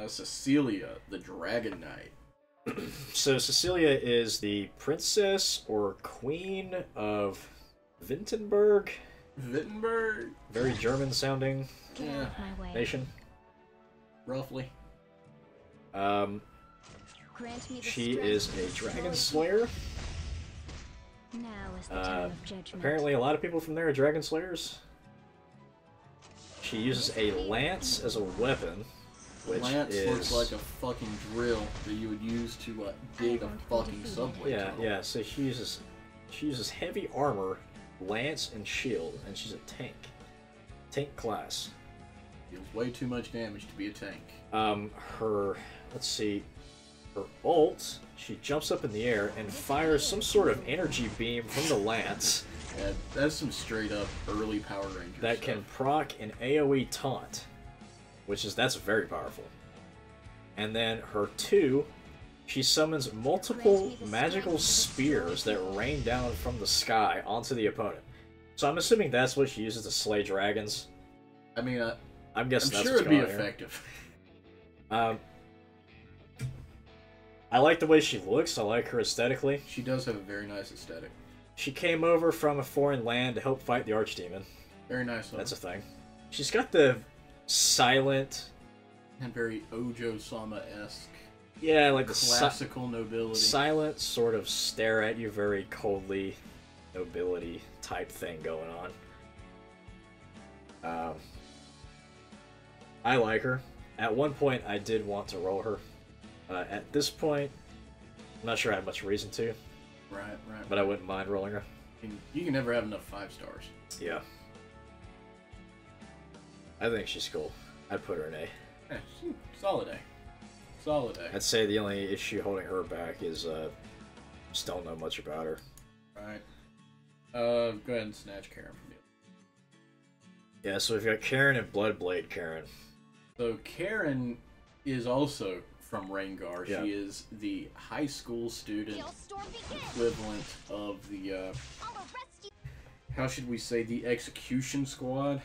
Cecilia, the Dragon Knight. So Cecilia is the princess or queen of Wittenberg. Wittenberg? Very German sounding nation. Roughly. She is a dragon slayer. Now is the time of judgment. Apparently a lot of people from there are dragon slayers. She uses a lance as a weapon, which Lance is... looks like a fucking drill that you would use to dig a fucking subway tunnel. Yeah, so she uses heavy armor, lance, and shield, and she's a tank. Tank class. Deals way too much damage to be a tank. Let's see, her ult, she jumps up in the air and fires some sort of energy beam from the lance. Yeah, that's some straight up early Power Ranger that stuff. can proc an AoE taunt, that's very powerful. And then her 2, she summons multiple magical spears that rain down from the sky onto the opponent. So I'm assuming that's what she uses to slay dragons. I mean, I'm guessing that's sure what's it'd be going on here. effective. I like the way she looks. I like her aesthetically. She does have a very nice aesthetic. She came over from a foreign land to help fight the Archdemon. Very nice. That's a thing. She's got the silent and very Ojo-sama-esque. Yeah, like the classical nobility. Silent sort of stare at you very coldly nobility type thing going on. I like her. At one point, I did want to roll her. At this point, I'm not sure I have much reason to. Right. But I wouldn't mind rolling her. You can never have enough 5 stars. Yeah. I think she's cool. I'd put her in A. Yeah, solid A. Solid A. I'd say the only issue holding her back is just don't know much about her. Right. Go ahead and snatch Karen from you. Yeah, so we've got Karin and Bloodblade Karen. So Karin is also from Rengar. Yeah. She is the high school student equivalent of the, how should we say, the execution squad?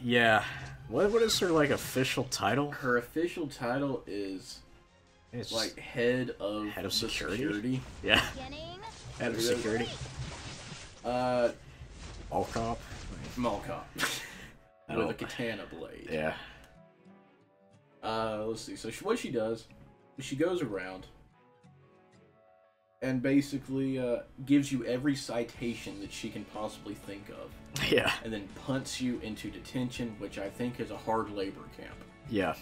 Yeah. What is her, like, official title? Her official title is, like, head of security. Yeah. Head of security. Mall cop. Mall cop. With a katana blade. Yeah. Let's see. So what she does is she goes around and basically gives you every citation that she can possibly think of. Yeah. And then punts you into detention, which I think is a hard labor camp. Yeah.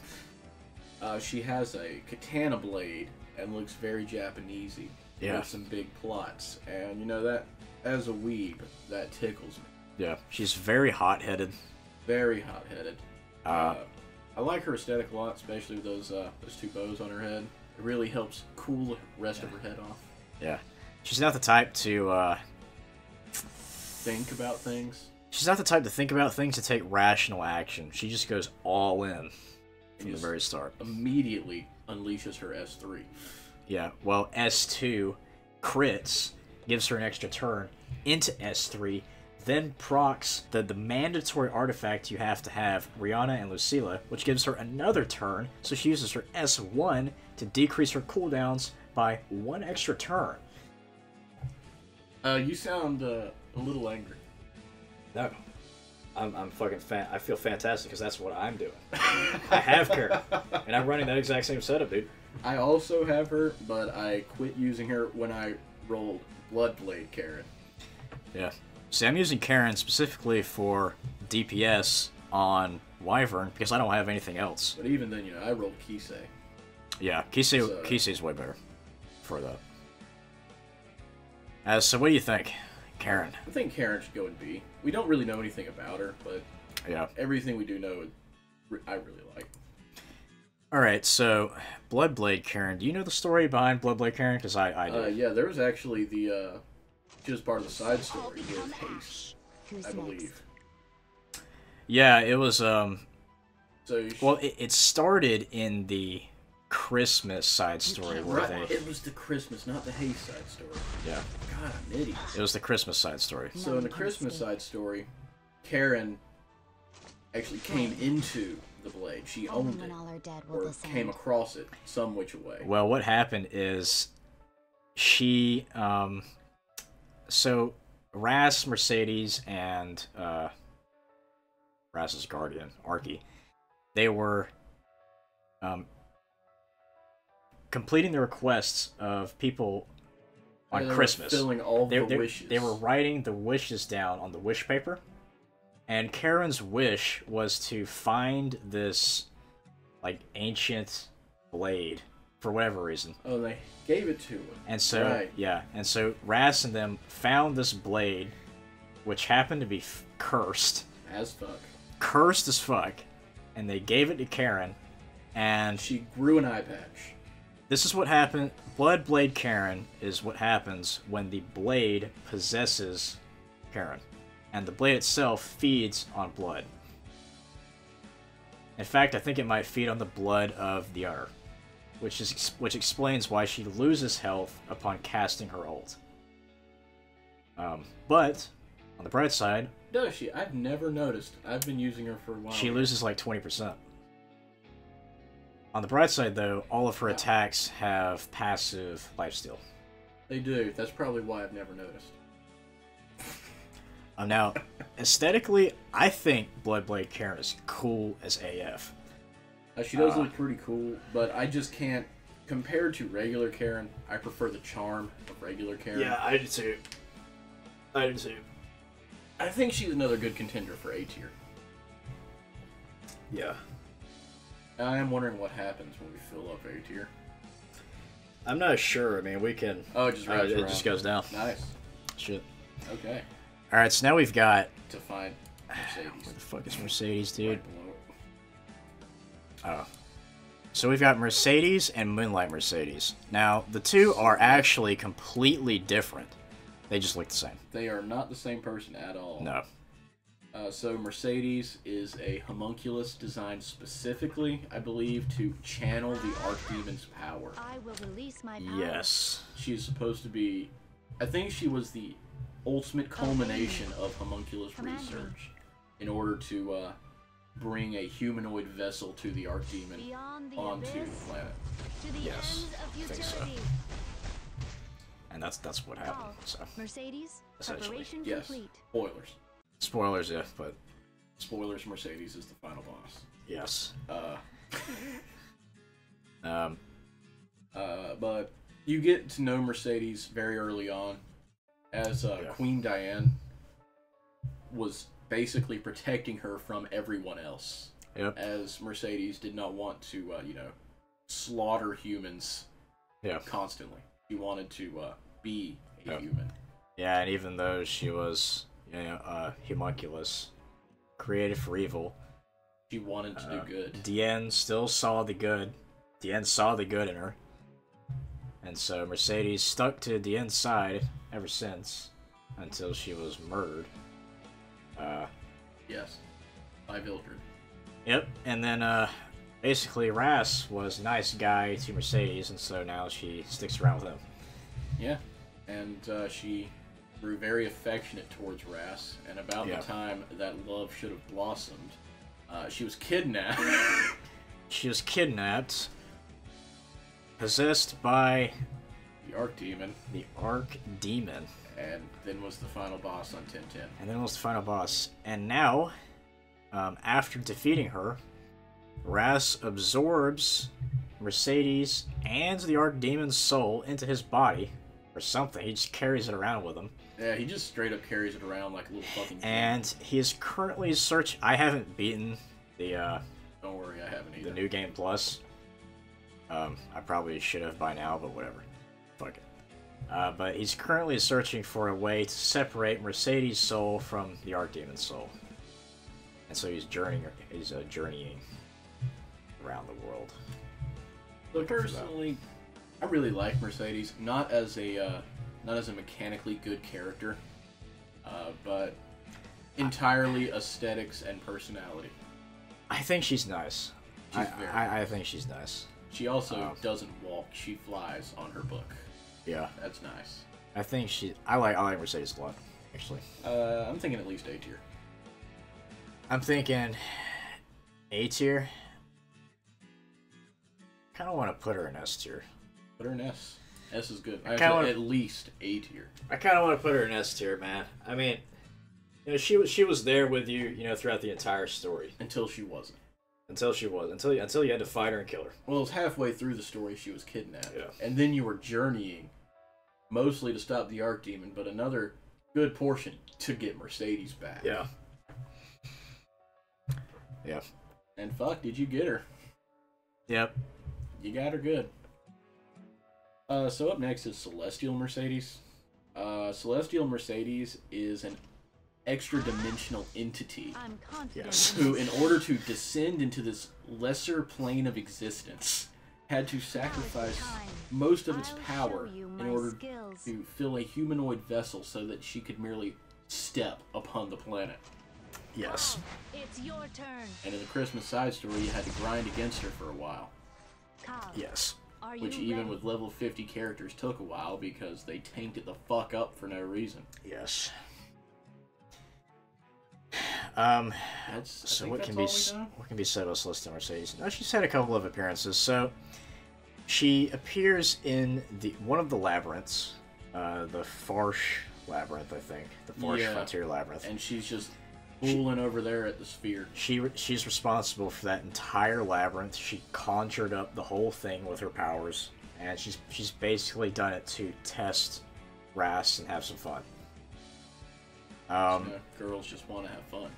She has a katana blade and looks very Japanesey. Yeah. With some big plots. And you know that, as a weeb, that tickles me. Yeah. She's very hot-headed. Very hot-headed. I like her aesthetic a lot, especially with those 2 bows on her head. It really helps cool the rest of her head off. Yeah. She's not the type to, think about things. She's not the type to think about things to take rational action. She just goes all in from the very start. Immediately unleashes her S3. Yeah, well, S2 crits, gives her an extra turn into S3, then procs the mandatory artifact you have to have, Rihanna and Lucilla, which gives her another turn, so she uses her S1 to decrease her cooldowns by 1 extra turn. You sound a little angry. No. I'm fucking I feel fantastic because that's what I'm doing. I have Karen, and I'm running that exact same setup, dude. I also have her, but I quit using her when I rolled Bloodblade Karen. Yeah. See, I'm using Karen specifically for DPS on Wyvern because I don't have anything else. But even then, you know, I rolled Kisei. Yeah, Kisei's way better for that. So what do you think, Karen? I think Karen should go in B. We don't really know anything about her, but yeah, everything we do know, I really like. Alright, so Bloodblade Karen. Do you know the story behind Bloodblade Karen? Because I do. Yeah, there was actually the, just part of the side story with Haste, I believe. Yeah, it was, So well, it started in the Christmas side story where right, it was the Christmas, not the Haste side story. Yeah. God, I'm an idiot. It was the Christmas side story. So in the Christmas side story, Karen actually came into the blade. She owned when it, all are dead will or descend. came across it some which way. Well, what happened is she, so Ras, Mercedes, and Ras's guardian, Arky, they were completing the requests of people on Christmas. Filling all the wishes. They were writing the wishes down on the wish paper, and Karen's wish was to find this like ancient blade for whatever reason. Oh, they gave it to her. And so right. yeah, and so Ras and them found this blade, which happened to be cursed As fuck. Cursed as fuck, and they gave it to Karen, and She grew an eye patch. this is what happened. Bloodblade Karen is what happens when the blade possesses Karen, and the blade itself feeds on blood. In fact, I think it might feed on the blood of the owner, which explains why she loses health upon casting her ult. But on the bright side, Does she? I've never noticed. I've been using her for a while. she loses like 20%. On the bright side, though, all of her attacks have passive lifesteal. They do. That's probably why I've never noticed. Now, aesthetically, I think Bloodblade Karen is cool as AF. She does look pretty cool, but I just can't. Compared to regular Karen, I prefer the charm of regular Karen. Yeah, I do too. I do too. I think she's another good contender for A tier. Yeah. I am wondering what happens when we fill up A tier. I'm not sure. I mean, we can... Oh, it just wraps it around. just goes down. Nice. Shit. Okay. Alright, so now we've got... To find Mercedes. Where the fuck is Mercedes, dude? Right below it. Oh. So we've got Mercedes and Moonlight Mercedes. Now, the two are actually completely different. They just look the same. They are not the same person at all. No. So Mercedes is a homunculus designed specifically, I believe, to channel the Archdemon's power. I will release my power. Yes. She is supposed to be... I think she was the ultimate culmination of homunculus research in order to bring a humanoid vessel to the Archdemon onto the planet. To the Yes, ends of I think so. futility. And that's what happened, so... Mercedes, Essentially. preparation Yes. complete. Spoilers. Spoilers, yeah, but... Spoilers, Mercedes is the final boss. Yes. But you get to know Mercedes very early on, as Queen Diane was basically protecting her from everyone else. Yep. As Mercedes did not want to, slaughter humans constantly. She wanted to be a human. Yeah, and even though she was, homunculus, created for evil, She wanted to do good. Diane still saw the good. Diane saw the good in her. And so Mercedes stuck to Diane's side ever since, until she was murdered. Yes. By Vildred. Yep, and then, basically Ras was a nice guy to Mercedes, and so now she sticks around with him. Yeah. And she grew very affectionate towards Ras, and about the time that love should have blossomed, she was kidnapped. She was kidnapped, possessed by The Archdemon. the Archdemon. And then was the final boss on 1010. And then was the final boss. And now, after defeating her, Ras absorbs Mercedes and the Archdemon's soul into his body, or something. He just carries it around with him. Yeah, he just straight up carries it around like a little fucking... And he is currently searching... I haven't beaten the, Don't worry, I haven't either. the New Game Plus. I probably should have by now, but whatever. Fuck it. But he's currently searching for a way to separate Mercedes' soul from the Archdemon's soul. And so he's journeying around the world. So personally, I really like Mercedes. Not as a mechanically good character, but entirely aesthetics and personality. I think she's nice. I think she's nice. She also doesn't walk; she flies on her book. Yeah, That's nice. I think I like Mercedes a lot, actually. I'm thinking at least A tier. I'm thinking A tier. Kind of want to put her in S tier. Put her in S. S is good. At least A tier. I kind of want to put her in S tier, man. I mean, you know, she was there with you, you know, throughout the entire story. Until she wasn't. Until you had to fight her and kill her. Well, it was halfway through the story she was kidnapped. Yeah. And then you were journeying, mostly to stop the Archdemon, but another good portion to get Mercedes back. Yeah. Yeah. And fuck, did you get her? Yep. You got her good. So up next is Celestial Mercedes. Celestial Mercedes is an extra-dimensional entity who, in order to descend into this lesser plane of existence, had to sacrifice most of its power in order to fill a humanoid vessel so that she could merely step upon the planet. Yes. It's your turn. And in the Christmas side story, you had to grind against her for a while. Yes. Which even with level 50 characters took a while because they tanked it the fuck up for no reason. Yes. So what can be said about Celestial Mercedes? No, she's had a couple of appearances. So she appears in one of the labyrinths, the Farsh Labyrinth, I think, the Farsh Frontier Labyrinth, and she's just fooling over there at the sphere. She's responsible for that entire labyrinth. She conjured up the whole thing with her powers, and she's basically done it to test Ras and have some fun. Girls just want to have fun.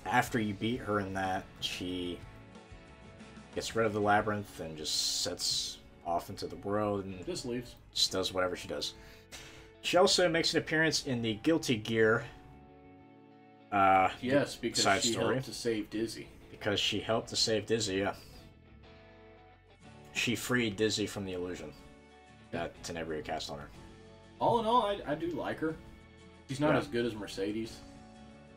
After you beat her in that, she gets rid of the labyrinth and just sets off into the world and just leaves. Just does whatever she does. She also makes an appearance in the Guilty Gear yes, because she helped to save Dizzy. Because she helped to save Dizzy, yeah. She freed Dizzy from the illusion that Tenebria cast on her. All in all, I do like her. She's not as good as Mercedes,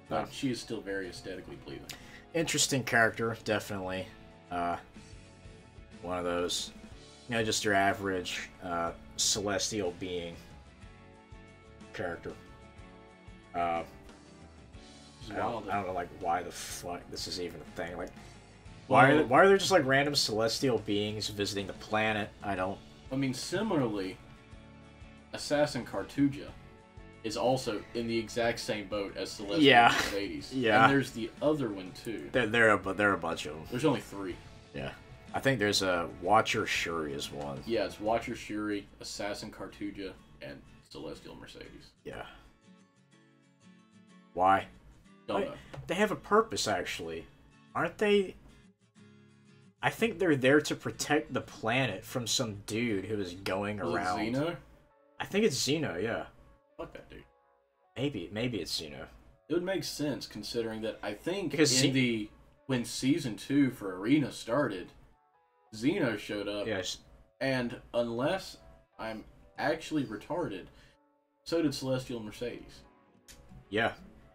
but she is still very aesthetically pleasing. Interesting character, definitely. One of those, you know, just your average celestial being character. I don't know, like, why the fuck this is even a thing. Like, why are there just like random celestial beings visiting the planet? I mean, similarly, Assassin Cartuja is also in the exact same boat as Celestial Mercedes. Yeah. And there's the other one too. There are a bunch of them. There's only 3. Yeah. I think there's a Watcher Shuri is one. Yeah, it's Watcher Shuri, Assassin Cartuja, and Celestial Mercedes. Yeah. Why? Don't know. They have a purpose, actually. Aren't they? I think they're there to protect the planet from some dude who is going around. Xeno? I think it's Xeno, yeah. Fuck that dude. Maybe it's Xeno. It would make sense considering that I think because when season 2 for Arena started, Xeno showed up. Yes. And unless I'm actually retarded, so did Celestial Mercedes. Yeah.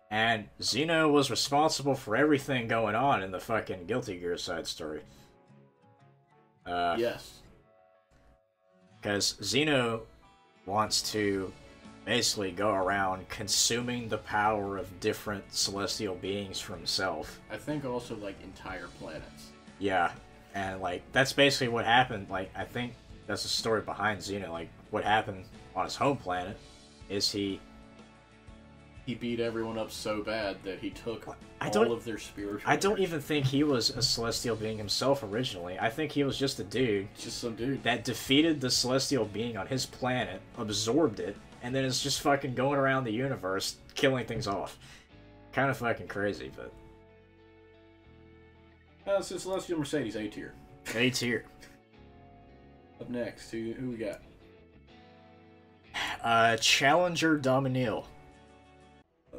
And Xeno was responsible for everything going on in the fucking Guilty Gear side story. Yes. Because Xeno wants to basically go around consuming the power of different celestial beings for himself. I think also, like, entire planets. Yeah. And, like, that's basically what happened. Like, I think that's the story behind Xeno. Like, what happened on his home planet is he beat everyone up so bad that he took all of their spiritual... I don't even think he was a celestial being himself originally. I think he was just a dude. Just some dude. That defeated the celestial being on his planet, absorbed it, and then is just fucking going around the universe, killing things off. Kind of fucking crazy, but... It's Celestial Mercedes, A tier. A tier. Up next, who we got? Challenger Domini.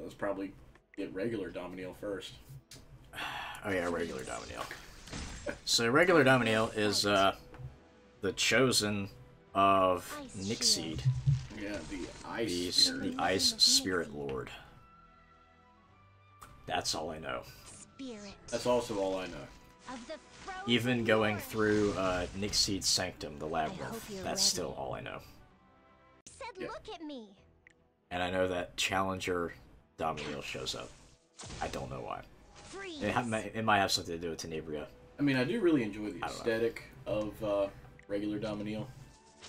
Let's probably get regular Domini first. Oh yeah, regular Domini. So regular Domini is the chosen of Nixeed. Yeah, the Ice Spirit Lord. That's all I know. That's also all I know. Even going through Nixeed's Sanctum, the Labyrinth, that's still all I know. Said, look at me. And I know that Challenger Domini shows up. I don't know why. Freeze. It might have something to do with Tenebria. I mean, I do really enjoy the I don't know. aesthetic of regular Domini.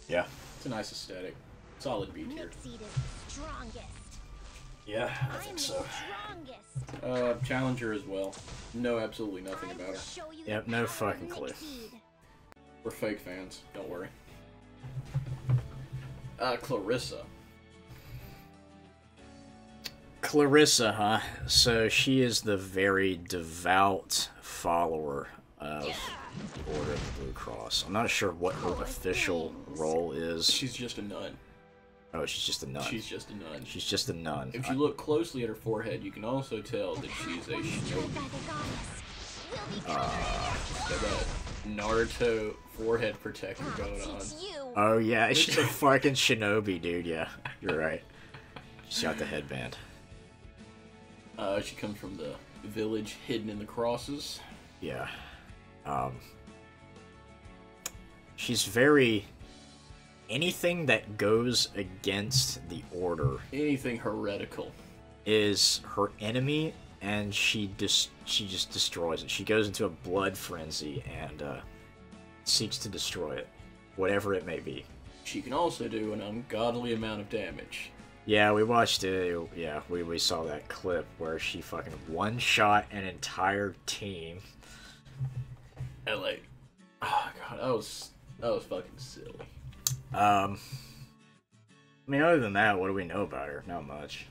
Yeah. It's a nice aesthetic. Solid B tier. Nixie is strongest. Yeah, I I'm think the so. strongest. Challenger as well. Know absolutely nothing I about will her. show you Yep, the no power of fucking clue. Nixie. We're fake fans. Don't worry. Clarissa. Clarissa, huh? So she is the very devout follower of the Order of the Blue Cross. I'm not sure what her official role is. She's just a nun. Oh, she's just a nun. She's just a nun. She's just a nun. If you look closely at her forehead, you can also tell that she's a Destroyed shinobi. by the goddess. Will be Got that Naruto forehead protector going on. teach you. Oh yeah, she's a fucking shinobi, dude. Yeah, you're right. She's got the headband. She comes from the village hidden in the crosses. Yeah. She's very... Anything that goes against the Order Anything heretical. is her enemy, and she just destroys it. She goes into a blood frenzy and seeks to destroy it, whatever it may be. She can also do an ungodly amount of damage. Yeah, we watched it. Yeah, we saw that clip where she fucking one-shot an entire team. And like, oh god, that was fucking silly. I mean, other than that, what do we know about her? Not much.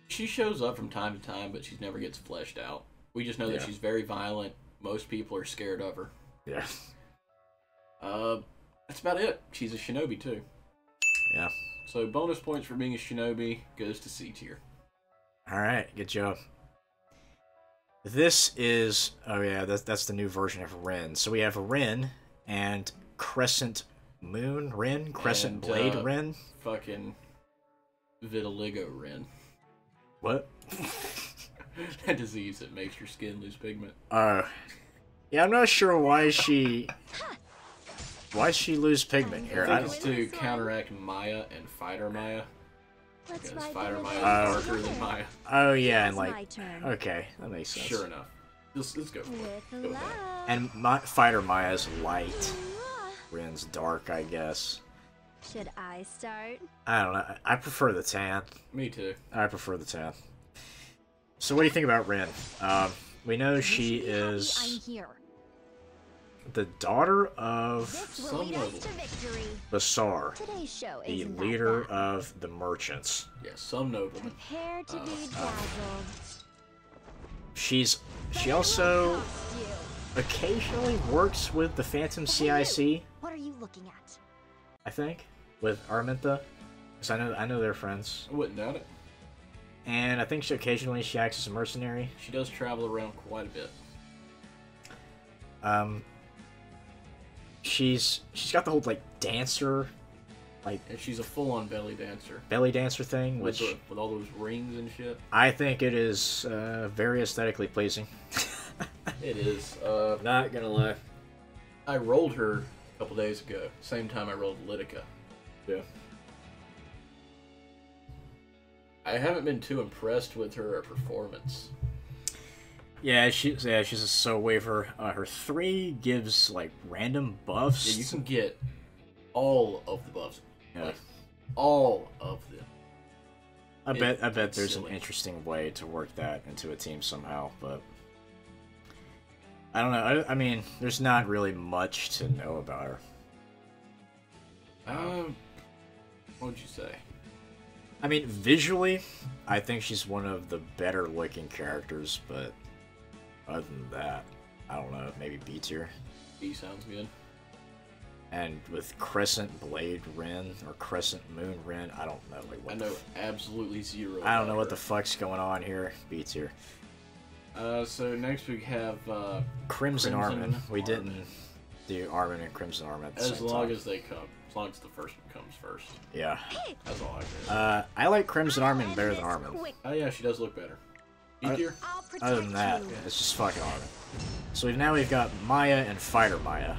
She shows up from time to time, but she never gets fleshed out. We just know that Yeah. she's very violent. Most people are scared of her. Yeah. That's about it. She's a shinobi too. Yeah. So bonus points for being a shinobi goes to C tier. Alright, good job. This is... Oh yeah, that's the new version of Ren. So we have Ren and Crescent Moon Ren? Crescent And, Blade Ren? Fucking vitiligo Ren. What? That disease that makes your skin lose pigment. Yeah, I'm not sure why she lose pigment here. I think it's to counteract Maya and Fighter Maya. Let's Because ride Fighter the Maya river. is darker than Maya. Oh yeah, and It's my like... turn. Okay, that makes sense. Sure enough. Let's go for it. With Go with that. love. And Fighter Maya's light. Ren's dark, I guess. Should I start? I don't know. I prefer the tan. Me too. I prefer the tan. So what do you think about Ren? We know she Wish me happy I'm is here. the daughter of This will lead us to victory. Basar, Today's show the isn't leader that bad. of the merchants. Yes, some noblemen. Prepare to be dazzled. She also Cost you. occasionally works with the Phantom CIC, What are you looking at? I think, with Araminta, because I know they're friends. I wouldn't doubt it. And I think occasionally she acts as a mercenary. She does travel around quite a bit. She's got the whole like dancer, like And she's a full-on belly dancer. belly dancer thing, With, which with all those rings and shit. I think it is very aesthetically pleasing. It is. Not gonna lie. I rolled her a couple days ago. Same time I rolled Litica. Yeah. I haven't been too impressed with her performance. Yeah, she's a so waiver. Her 3 gives like random buffs. Yeah, you can get all of the buffs. Yeah. Like, all of them. I bet it's there's silly. an interesting way to work that into a team somehow, but I don't know. I mean, there's not really much to know about her. What would you say? I mean, visually, I think she's one of the better looking characters, but other than that, I don't know, maybe B tier. B sounds good. And with Crescent Blade Ren, or Crescent Moon Ren, I don't know, like, what I the know absolutely zero. I don't know about what the her. fuck's going on here. B tier. So next we have Crimson Armin. We Armin. didn't do Armin and Crimson Armin at the as same long time. as they come. As long as the first one comes first. Yeah. That's all I care. I like Crimson Armin I'll better end than this Armin. quick. Oh yeah, she does look better. B I- tier? I'll protect Other than that, you. it's just fucking Armin. So now we've got Maya and Fighter Maya.